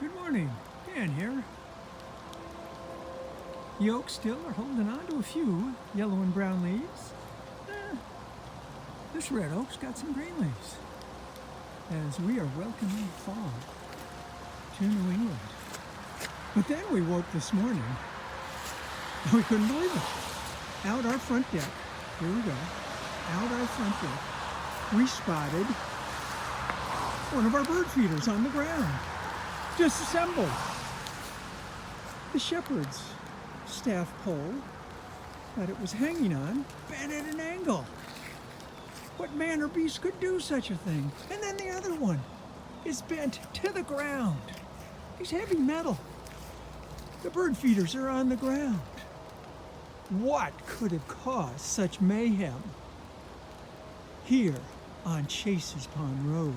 Good morning. Dan here. The oaks still are holding on to a few yellow and brown leaves. This red oak's got some green leaves, as we are welcoming fall to New England. But then we woke this morning, and we couldn't believe it. Out our front deck, here we go, out our front deck, we spotted one of our bird feeders on the ground, disassembled. The shepherd's staff pole that it was hanging on bent at an angle. What man or beast could do such a thing? And then the other one is bent to the ground. He's heavy metal. The bird feeders are on the ground. What could have caused such mayhem here on Chase's Pond Road?